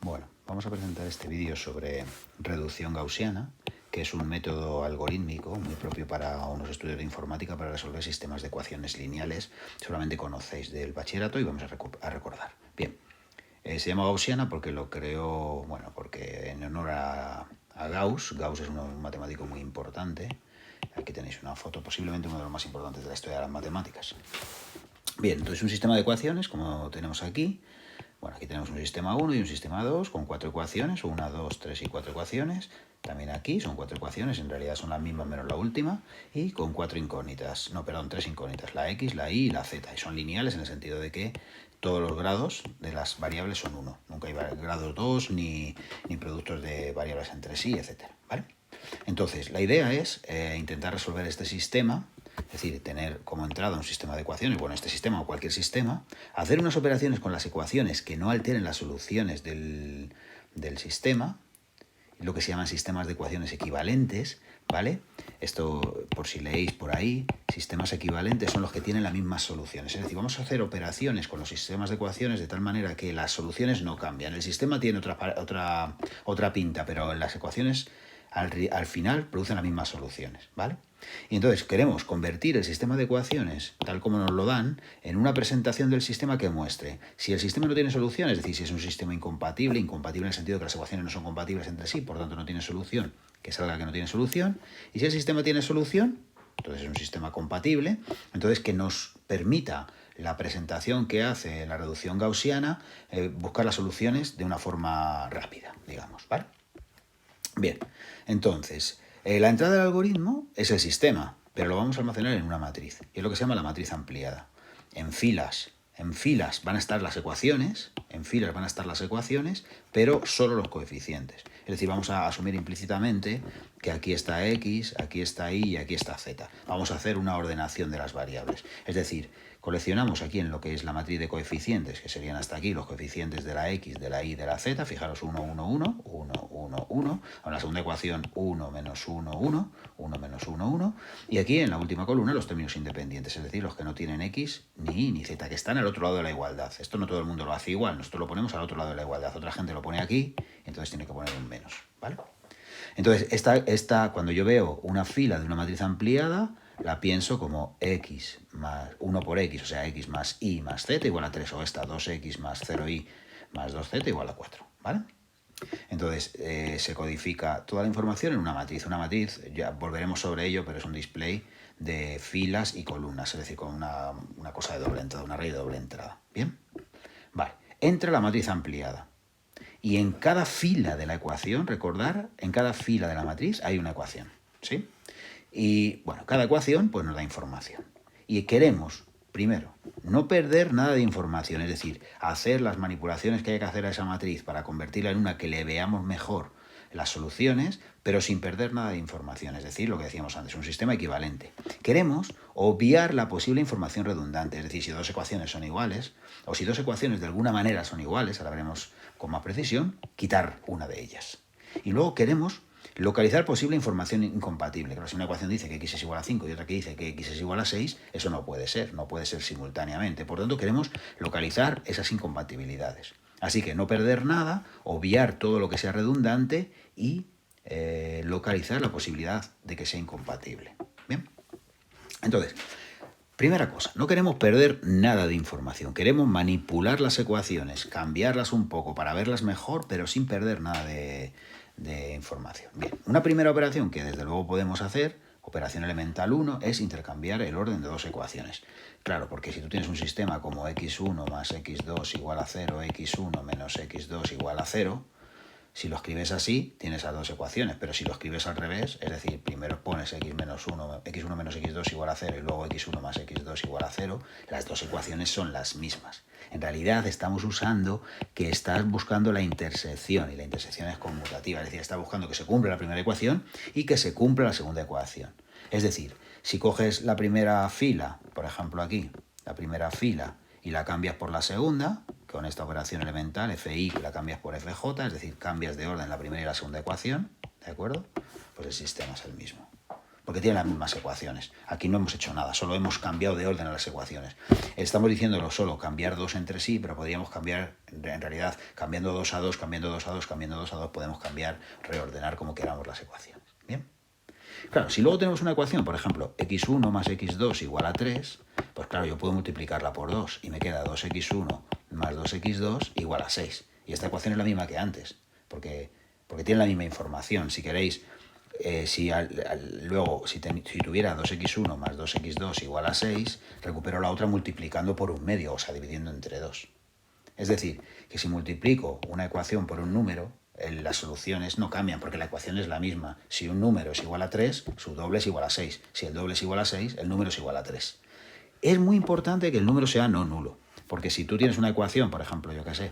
Bueno, vamos a presentar este vídeo sobre reducción gaussiana, que es un método algorítmico muy propio para unos estudios de informática para resolver sistemas de ecuaciones lineales. Seguramente conocéis del bachillerato y vamos a recordar. Bien, se llama gaussiana porque lo creó, bueno, porque en honor a Gauss. Gauss es un matemático muy importante. Aquí tenéis una foto, posiblemente uno de los más importantes de la historia de las matemáticas. Bien, entonces un sistema de ecuaciones, como tenemos aquí. Bueno, aquí tenemos un sistema 1 y un sistema 2 con 4 ecuaciones, 1, 2, 3 y 4 ecuaciones. También aquí son 4 ecuaciones, en realidad son las mismas menos la última, y con 4 incógnitas, no, perdón, 3 incógnitas, la x, la y la z, y son lineales en el sentido de que todos los grados de las variables son 1. Nunca hay grados 2 ni productos de variables entre sí, etc. ¿Vale? Entonces, la idea es intentar resolver este sistema, es decir, tener como entrada un sistema de ecuaciones, bueno, este sistema o cualquier sistema, hacer unas operaciones con las ecuaciones que no alteren las soluciones del sistema, lo que se llaman sistemas de ecuaciones equivalentes, ¿vale? Esto, por si leéis por ahí, sistemas equivalentes son los que tienen las mismas soluciones. Es decir, vamos a hacer operaciones con los sistemas de ecuaciones de tal manera que las soluciones no cambian. El sistema tiene otra pinta, pero las ecuaciones al final producen las mismas soluciones, ¿vale? Y entonces queremos convertir el sistema de ecuaciones, tal como nos lo dan, en una presentación del sistema que muestre si el sistema no tiene solución, es decir, si es un sistema incompatible en el sentido de que las ecuaciones no son compatibles entre sí, por tanto no tiene solución, que salga que no tiene solución, y si el sistema tiene solución, entonces es un sistema compatible, entonces que nos permita la presentación que hace la reducción gaussiana, buscar las soluciones de una forma rápida, digamos, ¿vale? Bien, entonces, la entrada del algoritmo es el sistema, pero lo vamos a almacenar en una matriz, y es lo que se llama la matriz ampliada. En filas van a estar las ecuaciones, pero solo los coeficientes. Es decir, vamos a asumir implícitamente que aquí está x, aquí está y y aquí está z. Vamos a hacer una ordenación de las variables. Es decir, coleccionamos aquí en lo que es la matriz de coeficientes, que serían hasta aquí los coeficientes de la x, de la y, de la z. Fijaros, 1, 1, 1, 1, 1, 1. En la segunda ecuación, 1 menos 1, 1, 1 menos 1, 1. Y aquí en la última columna los términos independientes, es decir, los que no tienen x, ni y, ni z, que están al otro lado de la igualdad. Esto no todo el mundo lo hace igual, nosotros lo ponemos al otro lado de la igualdad. Otra gente lo pone aquí, entonces tiene que poner un menos, ¿vale? Entonces, cuando yo veo una fila de una matriz ampliada, la pienso como x más 1 por x, o sea, x más y más z igual a 3, o esta 2x más 0y más 2z igual a 4, ¿vale? Entonces, se codifica toda la información en una matriz. Una matriz, ya volveremos sobre ello, pero es un display de filas y columnas, es decir, con una cosa de doble entrada, un array de doble entrada. ¿Bien? Vale, entra la matriz ampliada. Y en cada fila de la ecuación, recordar, en cada fila de la matriz hay una ecuación, ¿sí? Y, bueno, cada ecuación pues nos da información. Y queremos, primero, no perder nada de información, es decir, hacer las manipulaciones que hay que hacer a esa matriz para convertirla en una que le veamos mejor las soluciones, pero sin perder nada de información, es decir, lo que decíamos antes, un sistema equivalente. Queremos obviar la posible información redundante, es decir, si dos ecuaciones son iguales, o si dos ecuaciones de alguna manera son iguales, ahora veremos con más precisión, quitar una de ellas. Y luego queremos localizar posible información incompatible. Claro, si una ecuación dice que x es igual a 5 y otra que dice que x es igual a 6, eso no puede ser simultáneamente. Por tanto, queremos localizar esas incompatibilidades. Así que no perder nada, obviar todo lo que sea redundante y localizar la posibilidad de que sea incompatible. Bien. Entonces, primera cosa, no queremos perder nada de información. Queremos manipular las ecuaciones, cambiarlas un poco para verlas mejor, pero sin perder nada de información. Bien, una primera operación que desde luego podemos hacer, operación elemental 1, es intercambiar el orden de dos ecuaciones. Claro, porque si tú tienes un sistema como x1 más x2 igual a 0, x1 menos x2 igual a 0, si lo escribes así, tienes las dos ecuaciones, pero si lo escribes al revés, es decir, primero pones x1 menos x2 igual a 0 y luego x1 más x2 igual a 0, las dos ecuaciones son las mismas. En realidad estamos usando que estás buscando la intersección, y la intersección es conmutativa, es decir, está buscando que se cumpla la primera ecuación y que se cumpla la segunda ecuación. Es decir, si coges la primera fila, por ejemplo aquí, la primera fila, y la cambias por la segunda, con esta operación elemental, fi, que la cambias por fj, es decir, cambias de orden la primera y la segunda ecuación, ¿de acuerdo? Pues el sistema es el mismo. porque tienen las mismas ecuaciones. Aquí no hemos hecho nada, solo hemos cambiado de orden a las ecuaciones. Estamos diciéndolo solo cambiar dos entre sí, pero podríamos cambiar, en realidad, cambiando 2 a 2, cambiando 2 a 2, cambiando 2 a 2, podemos cambiar, reordenar como queramos las ecuaciones. ¿Bien? Claro, si luego tenemos una ecuación, por ejemplo, x1 más x2 igual a 3, pues claro, yo puedo multiplicarla por 2 y me queda 2x1 más 2x2 igual a 6. Y esta ecuación es la misma que antes, porque tiene la misma información. Si queréis, luego, si tuviera 2x1 más 2x2 igual a 6, recupero la otra multiplicando por un medio, o sea, dividiendo entre 2. Es decir, que si multiplico una ecuación por un número, las soluciones no cambian porque la ecuación es la misma. Si un número es igual a 3, su doble es igual a 6. Si el doble es igual a 6, el número es igual a 3. Es muy importante que el número sea no nulo, porque si tú tienes una ecuación, por ejemplo, yo qué sé,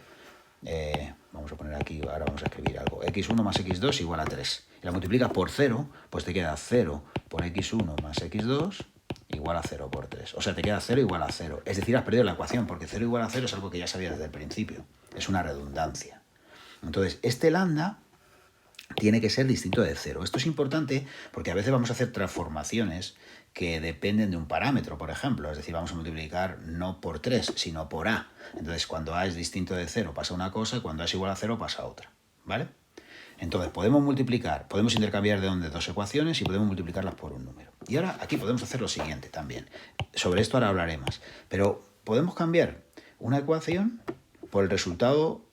vamos a poner aquí, ahora vamos a escribir algo, x1 más x2 igual a 3, y la multiplicas por 0, pues te queda 0 por x1 más x2 igual a 0 por 3. O sea, te queda 0 igual a 0. Es decir, has perdido la ecuación, porque 0 igual a 0 es algo que ya sabías desde el principio. Es una redundancia. Entonces, este lambda tiene que ser distinto de 0. Esto es importante porque a veces vamos a hacer transformaciones que dependen de un parámetro, por ejemplo. Es decir, vamos a multiplicar no por 3, sino por a. Entonces, cuando a es distinto de 0 pasa una cosa y cuando a es igual a 0 pasa otra. ¿Vale? Entonces, podemos intercambiar de donde dos ecuaciones y podemos multiplicarlas por un número. Y ahora aquí podemos hacer lo siguiente también. Sobre esto ahora hablaré más. Pero podemos cambiar una ecuación por el resultado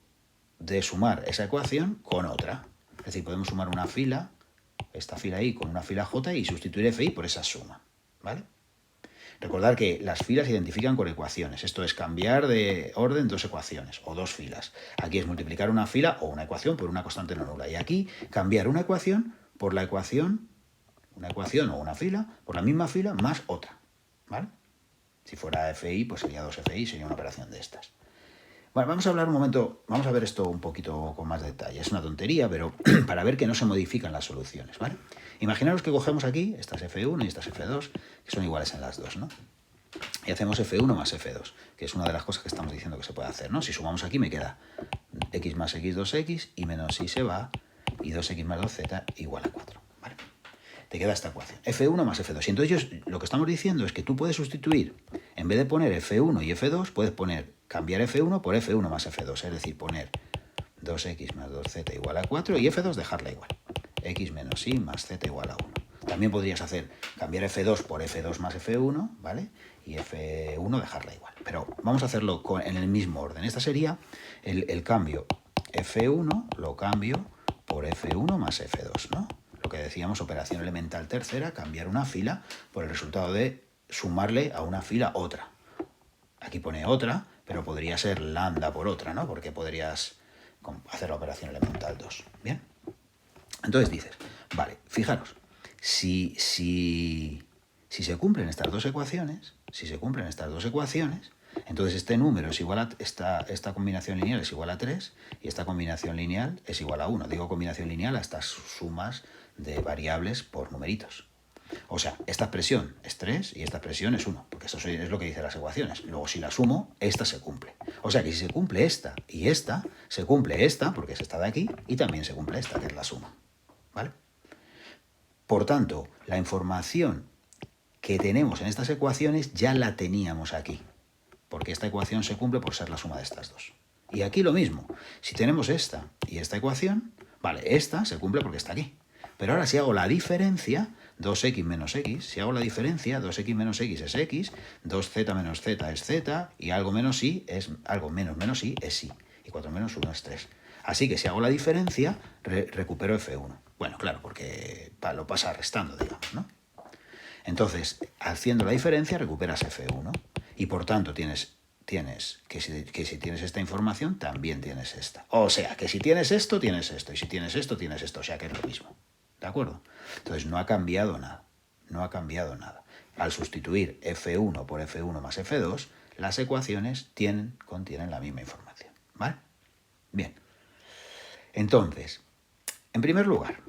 de sumar esa ecuación con otra. Es decir, podemos sumar una fila, esta fila I con una fila J y sustituir FI por esa suma. ¿Vale? Recordad que las filas se identifican con ecuaciones. Esto es cambiar de orden dos ecuaciones o dos filas. Aquí es multiplicar una fila o una ecuación por una constante no nula. Y aquí cambiar una ecuación por la ecuación, una ecuación o una fila, por la misma fila más otra. ¿Vale? Si fuera FI, pues sería 2FI, sería una operación de estas. Bueno, vamos a hablar un momento, vamos a ver esto un poquito con más detalle. Es una tontería, pero para ver que no se modifican las soluciones, ¿vale? Imaginaros que cogemos aquí, estas F1 y estas F2, que son iguales en las dos, ¿no? Y hacemos F1 más F2, que es una de las cosas que estamos diciendo que se puede hacer, ¿no? Si sumamos aquí me queda x más x 2x y menos y se va, y 2x más 2z igual a 4, ¿vale? Te queda esta ecuación, F1 más F2. Y entonces lo que estamos diciendo es que tú puedes sustituir, en vez de poner F1 y F2, puedes cambiar F1 por F1 más F2, es decir, poner 2x más 2z igual a 4 y F2 dejarla igual, x menos y más z igual a 1. También podrías cambiar F2 por F2 más F1, ¿vale? Y F1 dejarla igual. Pero vamos a hacerlo en el mismo orden. Esta sería el cambio F1, lo cambio por F1 más F2, ¿no? Lo que decíamos, operación elemental tercera, cambiar una fila por el resultado de sumarle a una fila otra. Aquí pone otra, pero podría ser lambda por otra, ¿no? Porque podrías hacer la operación elemental 2. ¿Bien? Entonces dices, vale, fijaros, si se cumplen estas dos ecuaciones, entonces este número es igual a, esta combinación lineal es igual a 3 y esta combinación lineal es igual a 1. Digo combinación lineal a estas sumas de variables por numeritos. O sea, esta expresión es 3 y esta expresión es 1, porque eso es lo que dicen las ecuaciones. Luego, si la sumo, esta se cumple. O sea que si se cumple esta y esta, se cumple esta, porque es esta de aquí, y también se cumple esta, que es la suma. ¿Vale? Por tanto, la información que tenemos en estas ecuaciones ya la teníamos aquí, porque esta ecuación se cumple por ser la suma de estas dos. Y aquí lo mismo. Si tenemos esta y esta ecuación, vale, esta se cumple porque está aquí. Pero ahora si hago la diferencia, 2x menos x, si hago la diferencia, 2x menos x es x, 2z menos z es z, y algo menos y es algo menos y es y. Y 4 menos 1 es 3. Así que si hago la diferencia, recupero F1. Bueno, claro, porque lo pasa restando, digamos, ¿no? Entonces, haciendo la diferencia, recuperas F1. Y por tanto, tienes que si tienes esta información, también tienes esta. O sea, que si tienes esto, tienes esto. Y si tienes esto, tienes esto. O sea, que es lo mismo. ¿De acuerdo? Entonces, no ha cambiado nada. No ha cambiado nada. Al sustituir F1 por F1 más F2, las ecuaciones contienen la misma información. ¿Vale? Bien. Entonces, en primer lugar,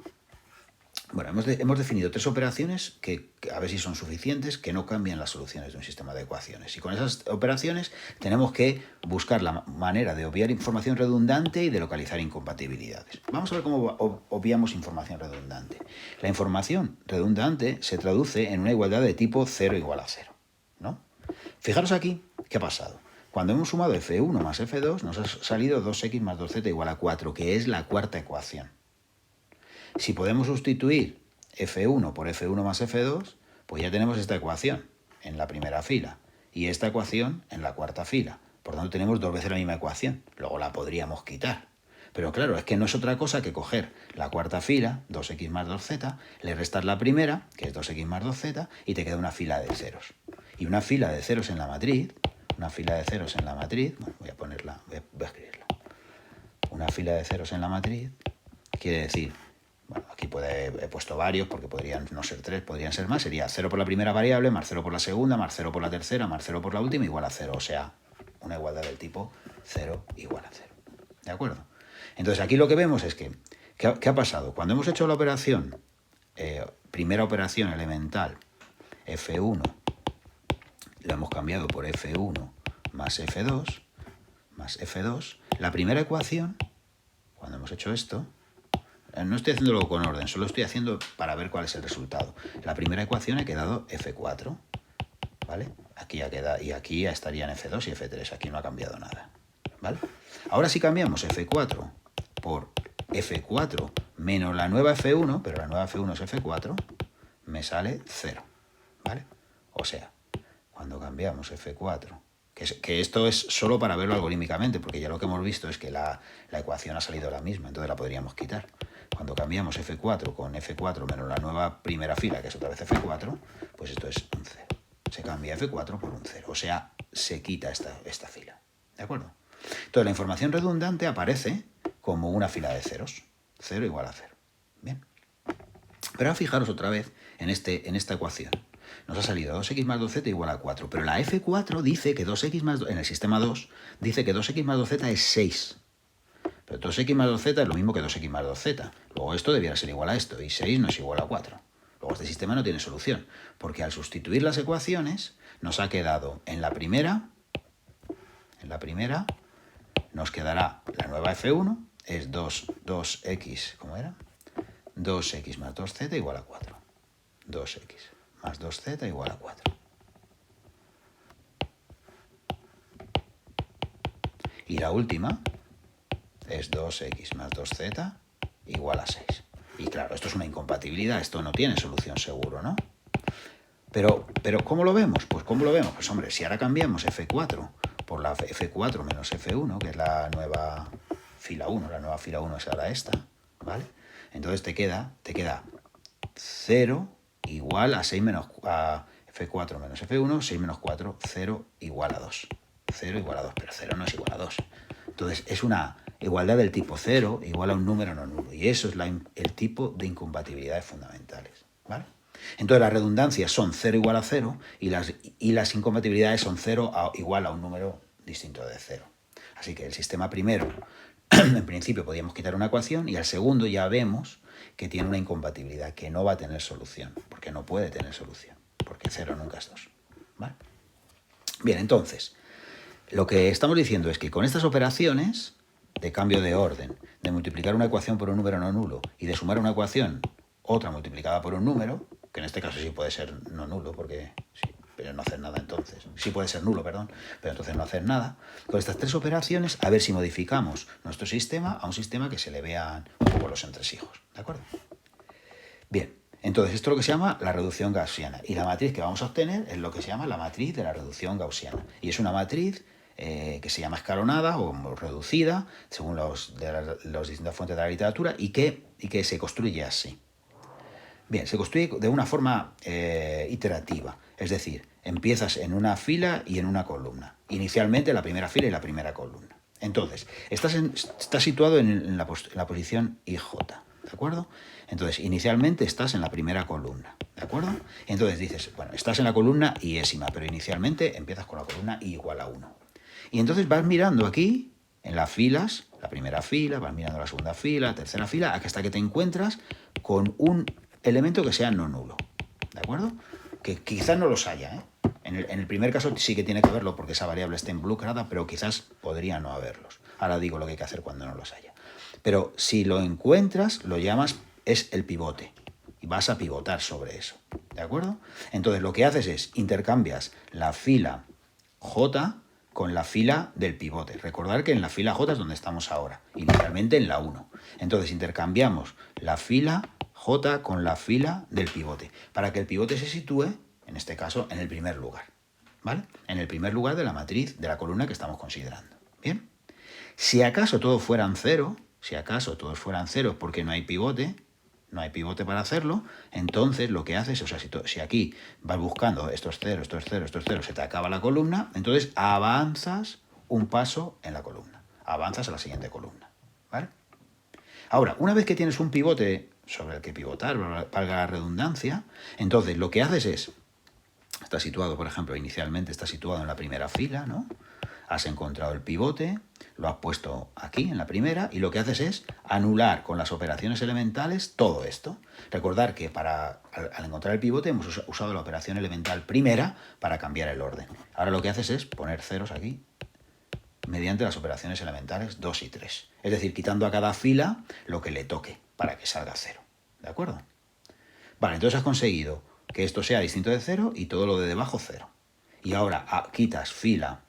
Bueno, hemos definido 3 operaciones que a ver si son suficientes, que no cambian las soluciones de un sistema de ecuaciones. Y con esas operaciones tenemos que buscar la manera de obviar información redundante y de localizar incompatibilidades. Vamos a ver cómo obviamos información redundante. La información redundante se traduce en una igualdad de tipo 0 igual a 0, ¿no? Fijaros aquí, ¿qué ha pasado? Cuando hemos sumado f1 más f2, nos ha salido 2x más 2z igual a 4, que es la cuarta ecuación. Si podemos sustituir f1 por f1 más f2, pues ya tenemos esta ecuación en la primera fila y esta ecuación en la cuarta fila. Por tanto, tenemos 2 veces la misma ecuación. Luego la podríamos quitar. Pero claro, es que no es otra cosa que coger la cuarta fila, 2x más 2z, le restar la primera, que es 2x más 2z, y te queda una fila de ceros. Y una fila de ceros en la matriz, bueno, voy a ponerla, voy a escribirla. Una fila de ceros en la matriz quiere decir, bueno, aquí he puesto varios porque podrían no ser 3, podrían ser más. Sería 0 por la primera variable, más 0 por la segunda, más 0 por la tercera, más 0 por la última, igual a 0. O sea, una igualdad del tipo 0 igual a 0. ¿De acuerdo? Entonces aquí lo que vemos es que, ¿qué ha pasado? Cuando hemos hecho la operación, primera operación elemental, f1, lo hemos cambiado por f1 más f2, la primera ecuación, cuando hemos hecho esto, no estoy haciéndolo con orden, solo estoy haciendo para ver cuál es el resultado. La primera ecuación ha quedado f4, ¿vale? Aquí ya queda, y aquí ya estarían f2 y f3, aquí no ha cambiado nada, ¿vale? Ahora si cambiamos f4 por f4 menos la nueva f1, pero la nueva f1 es f4, me sale 0, ¿vale? O sea, cuando cambiamos f4, que esto es solo para verlo algorítmicamente, porque ya lo que hemos visto es que la ecuación ha salido la misma, entonces la podríamos quitar. Cuando cambiamos f4 con f4 menos la nueva primera fila, que es otra vez f4, pues esto es un 0. Se cambia f4 por un 0, o sea, se quita esta fila, ¿de acuerdo? Entonces la información redundante aparece como una fila de ceros, 0 igual a 0. Bien. Pero ahora fijaros otra vez en esta ecuación. Nos ha salido 2x más 2z igual a 4, pero la f4 dice que 2x más, en el sistema 2, dice que 2x más 2z es 6. Pero 2x más 2z es lo mismo que 2x más 2z. Luego esto debiera ser igual a esto, y 6 no es igual a 4. Luego este sistema no tiene solución, porque al sustituir las ecuaciones nos ha quedado en la primera nos quedará la nueva f1, es 2x, ¿cómo era? 2x más 2z igual a 4. 2x más 2z igual a 4. Y la última es 2x más 2z igual a 6. Y claro, esto es una incompatibilidad, esto no tiene solución seguro, ¿no? Pero ¿cómo lo vemos? Pues ¿cómo lo vemos? Pues hombre, si ahora cambiamos f4 por la f4 menos f1, que es la nueva fila 1, la nueva fila 1 es ahora esta, ¿vale? Entonces te queda 0 igual a 6 menos a f4 menos f1, 6 menos 4, 0 igual a 2. 0 igual a 2, pero 0 no es igual a 2. Entonces es una igualdad del tipo 0 igual a un número no nulo. Y eso es el tipo de incompatibilidades fundamentales, ¿vale? Entonces las redundancias son 0 igual a 0 y las incompatibilidades son 0 igual a un número distinto de 0. Así que el sistema primero, en principio, podríamos quitar una ecuación y al segundo ya vemos que tiene una incompatibilidad, que no va a tener solución, porque no puede tener solución, porque 0 nunca es 2, ¿vale? Bien, entonces, lo que estamos diciendo es que con estas operaciones de cambio de orden, de multiplicar una ecuación por un número no nulo y de sumar una ecuación, otra multiplicada por un número, que en este caso sí puede ser no nulo, porque sí, pero no hacer nada entonces. Sí puede ser nulo, perdón, pero entonces no hacer nada. Con estas 3 operaciones, a ver si modificamos nuestro sistema a un sistema que se le vean un poco los entresijos, ¿de acuerdo? Bien, entonces esto es lo que se llama la reducción gaussiana. Y la matriz que vamos a obtener es lo que se llama la matriz de la reducción gaussiana. Y es una matriz que se llama escalonada o reducida, según las distintas fuentes de la literatura, y que se construye así. Bien, se construye de una forma iterativa, es decir, empiezas en una fila y en una columna. Inicialmente la primera fila y la primera columna. Entonces, estás situado en la posición IJ, ¿de acuerdo? Entonces, inicialmente estás en la primera columna, ¿de acuerdo? Entonces dices, bueno, estás en la columna iésima, pero inicialmente empiezas con la columna i igual a 1. Y entonces vas mirando aquí, en las filas, la primera fila, vas mirando la segunda fila, la tercera fila, hasta que te encuentras con un elemento que sea no nulo, ¿de acuerdo? Que quizás no los haya, ¿eh? En el primer caso sí que tiene que haberlo porque esa variable está involucrada, pero quizás podría no haberlos. Ahora digo lo que hay que hacer cuando no los haya. Pero si lo encuentras, lo llamas, es el pivote. Y vas a pivotar sobre eso, ¿de acuerdo? Entonces lo que haces es intercambias la fila J con la fila del pivote. Recordad que en la fila J es donde estamos ahora, inicialmente en la 1. Entonces intercambiamos la fila J con la fila del pivote, para que el pivote se sitúe, en este caso, en el primer lugar, ¿vale? En el primer lugar de la matriz, de la columna que estamos considerando. ¿Bien? Si acaso todos fueran cero, porque no hay pivote para hacerlo, entonces lo que haces, o sea, si aquí vas buscando estos ceros, se te acaba la columna, entonces avanzas un paso en la columna, avanzas a la siguiente columna, ¿vale? Ahora, una vez que tienes un pivote sobre el que pivotar, valga la redundancia, entonces lo que haces es, está situado, por ejemplo, inicialmente está situado en la primera fila, ¿no? Has encontrado el pivote, lo has puesto aquí en la primera y lo que haces es anular con las operaciones elementales todo esto. Recordar que al encontrar el pivote hemos usado la operación elemental primera para cambiar el orden. Ahora lo que haces es poner ceros aquí mediante las operaciones elementales 2 y 3. Es decir, quitando a cada fila lo que le toque para que salga 0. ¿De acuerdo? Vale, entonces has conseguido que esto sea distinto de 0 y todo lo de debajo 0. Y ahora quitas fila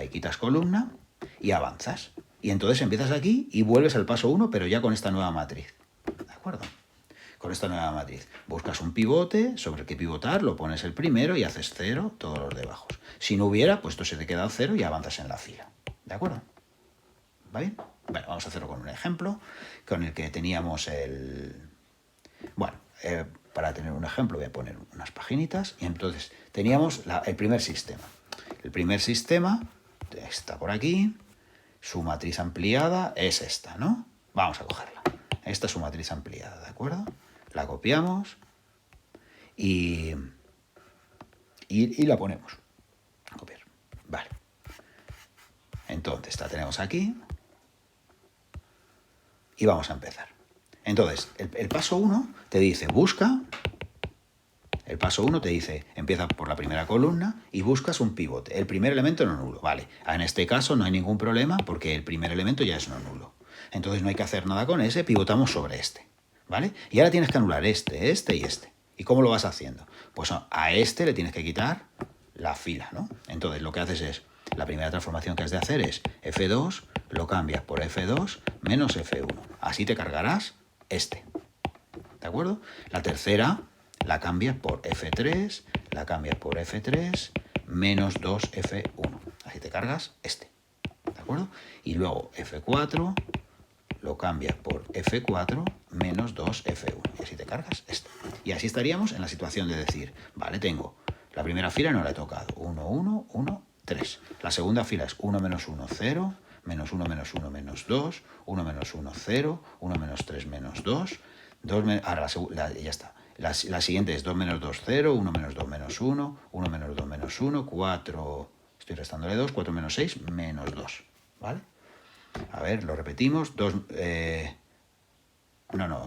y quitas columna y avanzas. Y entonces empiezas aquí y vuelves al paso 1, pero ya con esta nueva matriz. ¿De acuerdo? Con esta nueva matriz. Buscas un pivote sobre el que pivotar, lo pones el primero y haces 0 todos los de abajo. Si no hubiera, pues esto se te queda 0 y avanzas en la fila. ¿De acuerdo? ¿Va bien? Bueno, vamos a hacerlo con un ejemplo con el que teníamos el... Bueno, para tener un ejemplo voy a poner unas paginitas y entonces teníamos el primer sistema. El primer sistema está por aquí, su matriz ampliada es esta, ¿no? Vamos a cogerla. Esta es su matriz ampliada, ¿de acuerdo? La copiamos y la ponemos. A copiar. Vale. Entonces la tenemos aquí y vamos a empezar. Entonces, el paso 1 te dice busca. El paso 1 te dice, empieza por la primera columna y buscas un pivote. El primer elemento no nulo. Vale, en este caso no hay ningún problema porque el primer elemento ya es no nulo. Entonces no hay que hacer nada con ese, pivotamos sobre este. ¿Vale? Y ahora tienes que anular este y este. ¿Y cómo lo vas haciendo? Pues a este le tienes que quitar la fila, ¿no? Entonces lo que haces es, la primera transformación que has de hacer es F2, lo cambias por F2 menos F1. Así te cargarás este. ¿De acuerdo? La tercera la cambias por F3, la cambias por F3 menos 2F1. Así te cargas este. ¿De acuerdo? Y luego F4 lo cambias por F4 menos 2F1. Y así te cargas este. Y así estaríamos en la situación de decir, vale, tengo la primera fila no la he tocado. 1, 1, 1, 3. La segunda fila es 1 menos 1, 0. Menos 1 menos 1 menos 2. 1 menos 1, 0. 1 menos 3 menos 2. Ahora ya está. La siguiente es 2 menos 2, 0, 1 menos 2 menos 1, 1 menos 2 menos 1, 4, estoy restándole 2, 4 menos 6, menos 2, ¿vale? A ver, lo repetimos, 2,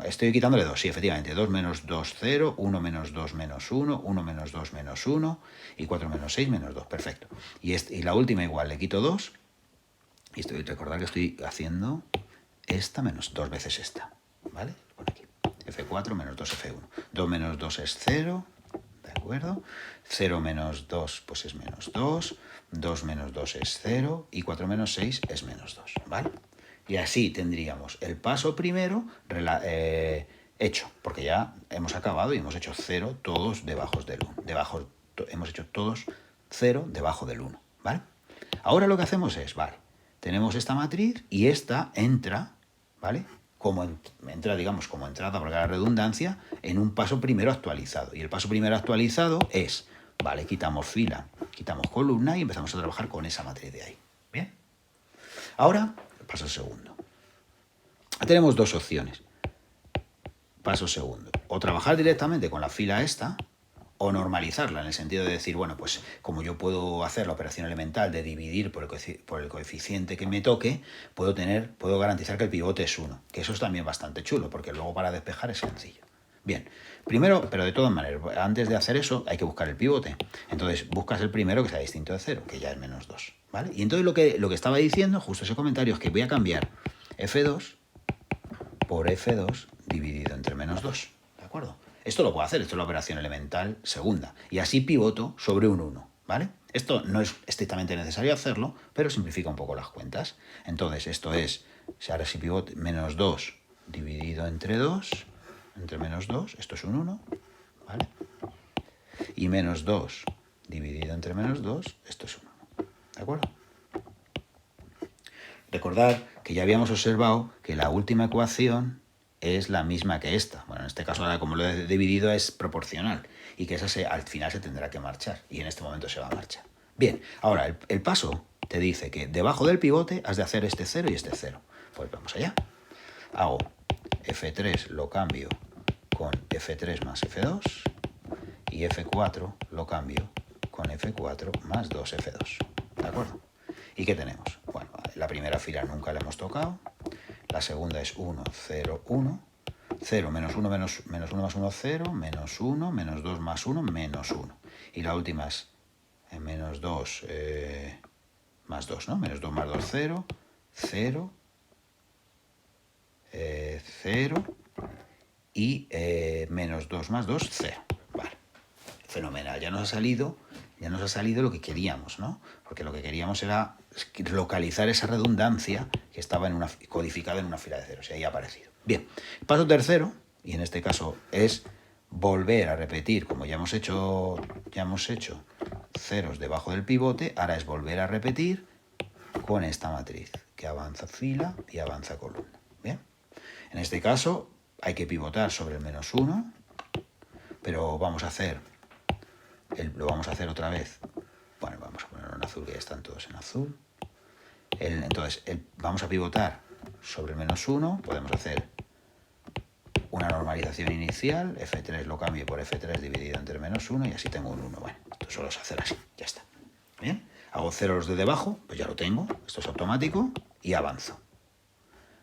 estoy quitándole 2, sí, efectivamente, 2 menos 2, 0, 1 menos 2 menos 1, 1 menos 2 menos 1, y 4 menos 6 menos 2, perfecto. Y la última igual, le quito 2, y recordad que estoy haciendo esta menos 2 veces esta, ¿vale? Pon aquí. F4 menos 2F1. 2 menos 2 es 0, ¿de acuerdo? 0 menos 2 pues es menos 2, 2 menos 2 es 0 y 4 menos 6 es menos 2, ¿vale? Y así tendríamos el paso primero hecho, porque ya hemos acabado y hemos hecho 0 todos debajo del 1. Hemos hecho todos 0 debajo del 1, ¿vale? Ahora lo que hacemos es, vale, tenemos esta matriz y esta entra, ¿vale? Digamos, como entrada, por la redundancia, en un paso primero actualizado. Y el paso primero actualizado es, vale, quitamos fila, quitamos columna y empezamos a trabajar con esa matriz de ahí. ¿Bien? Ahora, paso segundo. Tenemos dos opciones. Paso segundo. O trabajar directamente con la fila esta, o normalizarla, en el sentido de decir, bueno, pues como yo puedo hacer la operación elemental de dividir por el coeficiente que me toque, puedo garantizar que el pivote es 1, que eso es también bastante chulo, porque luego para despejar es sencillo. Bien, primero, pero de todas maneras, antes de hacer eso hay que buscar el pivote. Entonces buscas el primero que sea distinto de 0, que ya es menos 2, ¿vale? Y entonces lo que estaba diciendo, justo ese comentario, es que voy a cambiar F2 por F2 dividido entre menos 2, ¿de acuerdo? Esto lo puedo hacer, esto es la operación elemental segunda. Y así pivoto sobre un 1, ¿vale? Esto no es estrictamente necesario hacerlo, pero simplifica un poco las cuentas. Entonces, esto es, ahora si pivote, menos 2 dividido entre 2, entre menos 2, esto es un 1, ¿vale? Y menos 2 dividido entre menos 2, esto es un 1, ¿de acuerdo? Recordad que ya habíamos observado que la última ecuación es la misma que esta. Bueno, en este caso, ahora como lo he dividido, es proporcional. Y que esa al final se tendrá que marchar. Y en este momento se va a marchar. Bien, ahora el paso te dice que debajo del pivote has de hacer este 0 y este 0. Pues vamos allá. Hago F3, lo cambio con F3 más F2. Y F4 lo cambio con F4 más 2F2. ¿De acuerdo? ¿Y qué tenemos? Bueno, la primera fila nunca la hemos tocado. La segunda es 1, 0, 1. 0, menos 1, menos 1 más 1, 0. Menos 1, menos 2 más 1, menos 1. Y la última es menos 2 más 2, ¿no? Menos 2 más 2, 0. 0. 0. Y menos 2 más 2, 0. Vale. Fenomenal. Ya nos ha salido lo que queríamos, ¿no? Porque lo que queríamos era localizar esa redundancia que estaba codificada en una fila de ceros, y ahí ha aparecido. Bien, paso tercero, y en este caso es volver a repetir, como ya hemos hecho ceros debajo del pivote, ahora es volver a repetir con esta matriz, que avanza fila y avanza columna. Bien, en este caso hay que pivotar sobre el menos 1, pero lo vamos a hacer otra vez. Bueno, vamos a ponerlo en azul, que ya están todos en azul. Entonces, vamos a pivotar sobre el menos 1. Podemos hacer una normalización inicial. F3 lo cambio por F3 dividido entre menos 1 y así tengo un 1. Bueno, esto solo es hacer así, ya está. Bien, hago ceros de debajo, pues ya lo tengo. Esto es automático y avanzo.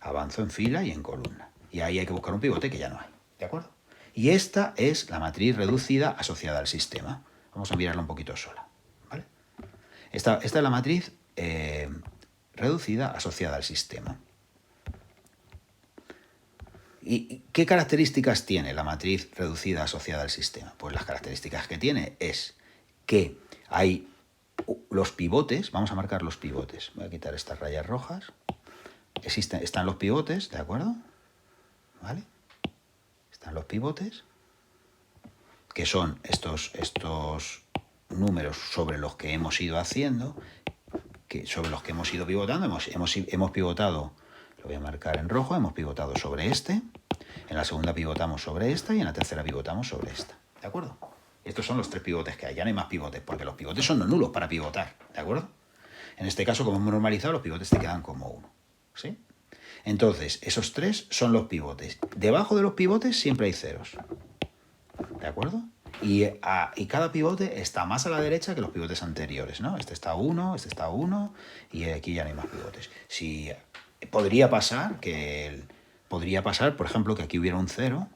Avanzo en fila y en columna. Y ahí hay que buscar un pivote que ya no hay, ¿de acuerdo? Y esta es la matriz reducida asociada al sistema. Vamos a mirarla un poquito sola, ¿vale? Esta es la matriz reducida asociada al sistema. ¿Y qué características tiene la matriz reducida asociada al sistema? Pues las características que tiene es que hay los pivotes, vamos a marcar los pivotes. Voy a quitar estas rayas rojas. Están los pivotes, ¿de acuerdo? ¿Vale? Están los pivotes, que son estos números sobre los que hemos ido haciendo, sobre los que hemos ido pivotando. Hemos pivotado, lo voy a marcar en rojo, hemos pivotado sobre este, en la segunda pivotamos sobre esta y en la tercera pivotamos sobre esta, ¿de acuerdo? Estos son los 3 pivotes que hay, ya no hay más pivotes, porque los pivotes son no nulos para pivotar, ¿de acuerdo? En este caso, como hemos normalizado, los pivotes te quedan como 1, ¿sí? Entonces, esos 3 son los pivotes. Debajo de los pivotes siempre hay ceros, ¿de acuerdo? Y cada pivote está más a la derecha que los pivotes anteriores, ¿no? Este está 1, este está 1, y aquí ya no hay más pivotes. Podría pasar, por ejemplo, que aquí hubiera un 0,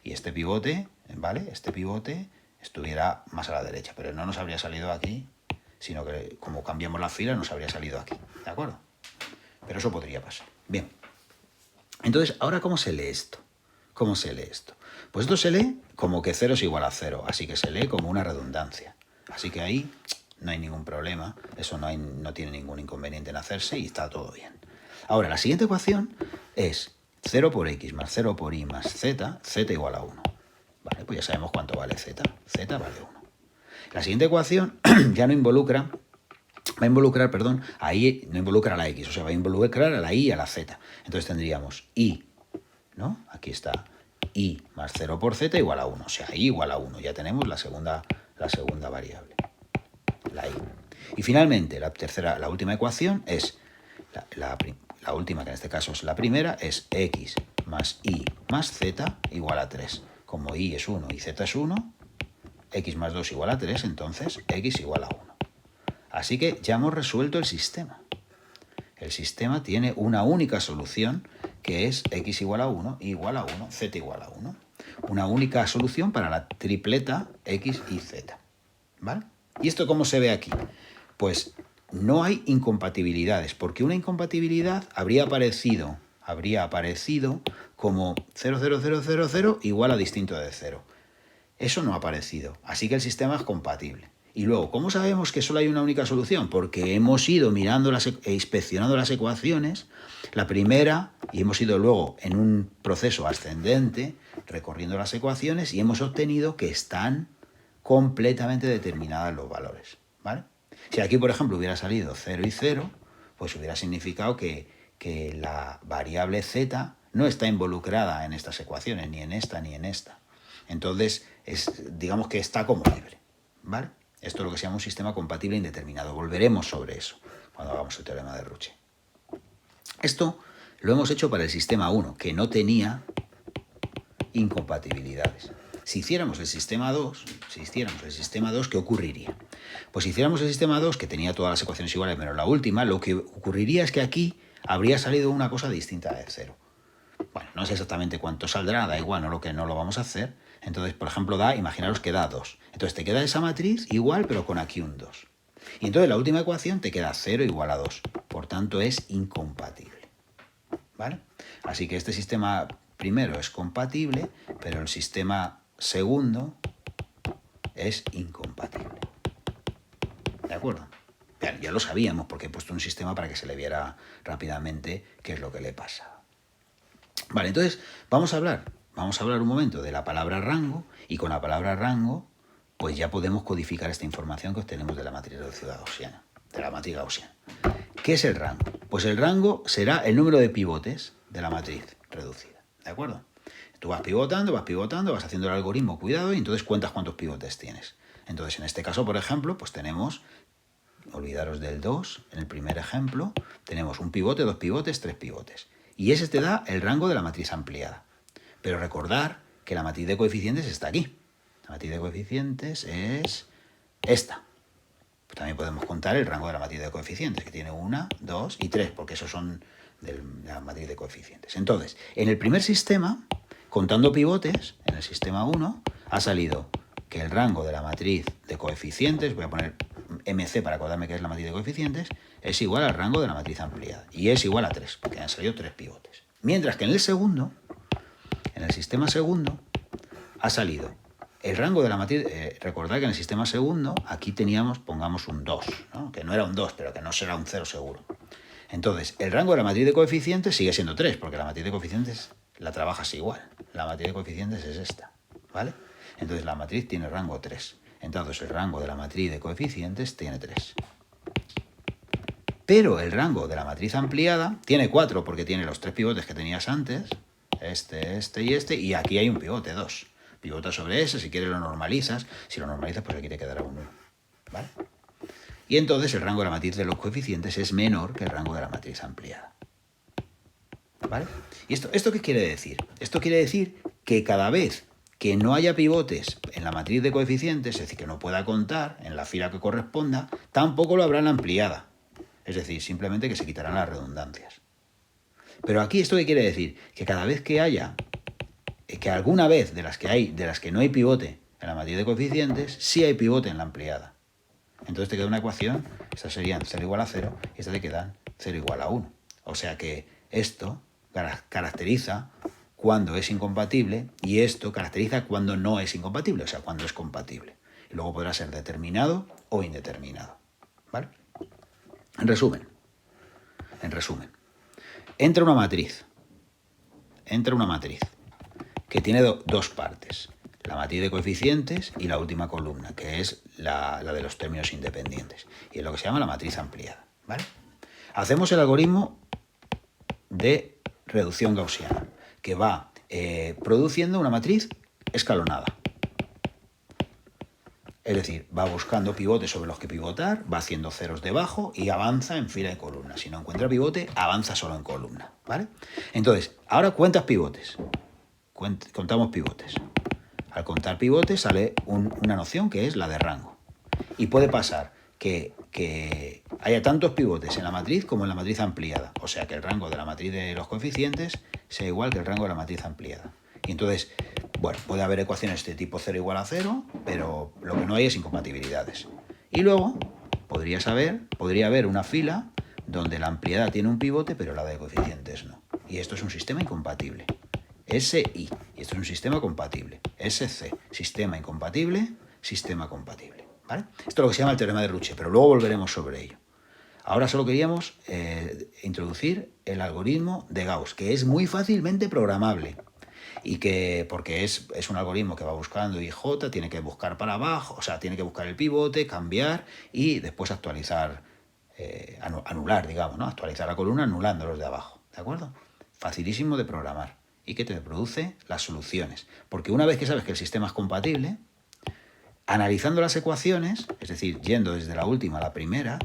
y este pivote, ¿vale? Este pivote estuviera más a la derecha, pero no nos habría salido aquí, sino que como cambiamos la fila nos habría salido aquí, ¿de acuerdo? Pero eso podría pasar. Bien. Entonces, ¿ahora cómo se lee esto? ¿Cómo se lee esto? Pues esto se lee como que 0 es igual a 0, así que se lee como una redundancia. Así que ahí no hay ningún problema, eso no tiene ningún inconveniente en hacerse y está todo bien. Ahora, la siguiente ecuación es 0 por x más 0 por y más z, z igual a 1. Vale, pues ya sabemos cuánto vale z. Z vale 1. La siguiente ecuación ya no involucra... Va a involucrar, ahí no involucra a la x, o sea, va a involucrar a la y y a la z. Entonces tendríamos y, ¿no? Aquí está y más 0 por z igual a 1. O sea, y igual a 1. Ya tenemos la segunda variable, la y. Y finalmente, la última ecuación es, la última, que en este caso es la primera, es x más y más z igual a 3. como y es 1 y z es 1, x más 2 igual a 3, entonces x igual a 1. Así que ya hemos resuelto el sistema. El sistema tiene una única solución, que es x igual a 1, igual a 1, z igual a 1. Una única solución para la tripleta x y z. ¿Vale? ¿Y esto cómo se ve aquí? Pues no hay incompatibilidades, porque una incompatibilidad habría aparecido como 0, 0, 0, 0, 0 igual a distinto de 0. Eso no ha aparecido, así que el sistema es compatible. Y luego, ¿cómo sabemos que solo hay una única solución? Porque hemos ido mirando e inspeccionando las ecuaciones, la primera, y hemos ido luego en un proceso ascendente, recorriendo las ecuaciones, y hemos obtenido que están completamente determinadas los valores, ¿vale? Si aquí, por ejemplo, hubiera salido 0 y 0, pues hubiera significado que la variable z no está involucrada en estas ecuaciones, ni en esta ni en esta. Entonces, digamos que está como libre, ¿vale? Esto es lo que se llama un sistema compatible indeterminado. Volveremos sobre eso cuando hagamos el teorema de Ruche. Esto lo hemos hecho para el sistema 1, que no tenía incompatibilidades. Si hiciéramos el sistema 2, ¿qué ocurriría? Pues si hiciéramos el sistema 2, que tenía todas las ecuaciones iguales menos la última, lo que ocurriría es que aquí habría salido una cosa distinta de 0. Bueno, no sé exactamente cuánto saldrá, da igual, no lo vamos a hacer. Entonces, por ejemplo, imaginaros que da 2. Entonces te queda esa matriz igual, pero con aquí un 2. Y entonces la última ecuación te queda 0 igual a 2. Por tanto, es incompatible. ¿Vale? Así que este sistema primero es compatible, pero el sistema segundo es incompatible. ¿De acuerdo? Ya lo sabíamos porque he puesto un sistema para que se le viera rápidamente qué es lo que le pasa. Vale, entonces vamos a hablar un momento de la palabra rango, y con la palabra rango pues ya podemos codificar esta información que obtenemos de la matriz reducida gaussiana, de la matriz gaussiana. ¿Qué es el rango? Pues el rango será el número de pivotes de la matriz reducida, ¿de acuerdo? Tú vas pivotando, vas haciendo el algoritmo, cuidado, y entonces cuentas cuántos pivotes tienes. Entonces, en este caso, por ejemplo, pues tenemos, olvidaros del 2, en el primer ejemplo, tenemos un pivote, 2 pivotes, 3 pivotes. Y ese te da el rango de la matriz ampliada. Pero recordar que la matriz de coeficientes está aquí. La matriz de coeficientes es esta. Pues también podemos contar el rango de la matriz de coeficientes, que tiene 1, 2 y 3, porque esos son de la matriz de coeficientes. Entonces, en el primer sistema, contando pivotes, en el sistema 1, ha salido que el rango de la matriz de coeficientes, voy a poner MC para acordarme que es la matriz de coeficientes, es igual al rango de la matriz ampliada. Y es igual a 3, porque han salido 3 pivotes. Mientras que en el segundo, en el sistema segundo, ha salido el rango de la matriz. Recordad que en el sistema segundo, aquí teníamos, pongamos un 2, ¿no? Que no era un 2, pero que no será un 0 seguro. Entonces, el rango de la matriz de coeficientes sigue siendo 3, porque la matriz de coeficientes la trabajas igual. La matriz de coeficientes es esta, ¿vale? Entonces, la matriz tiene rango 3. Entonces, el rango de la matriz de coeficientes tiene 3. Pero el rango de la matriz ampliada tiene 4, porque tiene los 3 pivotes que tenías antes, este, y aquí hay un pivote, 2. Pivota sobre ese, si quieres lo normalizas. Si lo normalizas, pues aquí te quedará un 1. ¿Vale? Y entonces el rango de la matriz de los coeficientes es menor que el rango de la matriz ampliada. ¿Vale? ¿Y esto qué quiere decir? Esto quiere decir que cada vez que no haya pivotes en la matriz de coeficientes, es decir, que no pueda contar en la fila que corresponda, tampoco lo habrá en la ampliada. Es decir, simplemente que se quitarán las redundancias. Pero aquí, ¿esto qué quiere decir? Que cada vez que haya, que alguna vez de las que no hay pivote en la matriz de coeficientes, sí hay pivote en la ampliada. Entonces te queda una ecuación, estas serían 0 igual a 0, y estas te quedan 0 igual a 1. O sea que esto caracteriza cuando es incompatible, y esto caracteriza cuando no es incompatible, o sea, cuando es compatible. Y luego podrá ser determinado o indeterminado. ¿Vale? En resumen, entra una matriz que tiene dos partes, la matriz de coeficientes y la última columna, que es la de los términos independientes, y es lo que se llama la matriz ampliada, ¿vale? Hacemos el algoritmo de reducción gaussiana, que va produciendo una matriz escalonada. Es decir, va buscando pivotes sobre los que pivotar, va haciendo ceros debajo y avanza en fila y columna. Si no encuentra pivote, avanza solo en columna, ¿vale? Entonces, ahora cuentas pivotes. Contamos pivotes. Al contar pivotes sale una noción que es la de rango. Y puede pasar que haya tantos pivotes en la matriz como en la matriz ampliada. O sea, que el rango de la matriz de los coeficientes sea igual que el rango de la matriz ampliada. Y entonces, bueno, puede haber ecuaciones de tipo 0 igual a 0, pero lo que no hay es incompatibilidades. Y luego podría haber una fila donde la ampliada tiene un pivote, pero la de coeficientes no. Y esto es un sistema incompatible. SI, y esto es un sistema compatible. SC, sistema incompatible, sistema compatible. ¿Vale? Esto es lo que se llama el teorema de Ruche, pero luego volveremos sobre ello. Ahora solo queríamos introducir el algoritmo de Gauss, que es muy fácilmente programable. Y que, porque es un algoritmo que va buscando IJ, tiene que buscar para abajo, o sea, tiene que buscar el pivote, cambiar y después actualizar, anular, digamos, ¿no? Actualizar la columna anulando los de abajo, ¿de acuerdo? Facilísimo de programar y que te produce las soluciones. Porque una vez que sabes que el sistema es compatible, analizando las ecuaciones, es decir, yendo desde la última a la primera,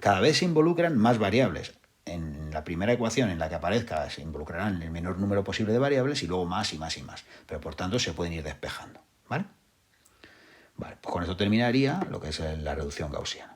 cada vez se involucran más variables. En la primera ecuación en la que aparezca se involucrarán el menor número posible de variables y luego más y más y más. Pero por tanto se pueden ir despejando. ¿Vale? Vale, pues con esto terminaría lo que es la reducción gaussiana.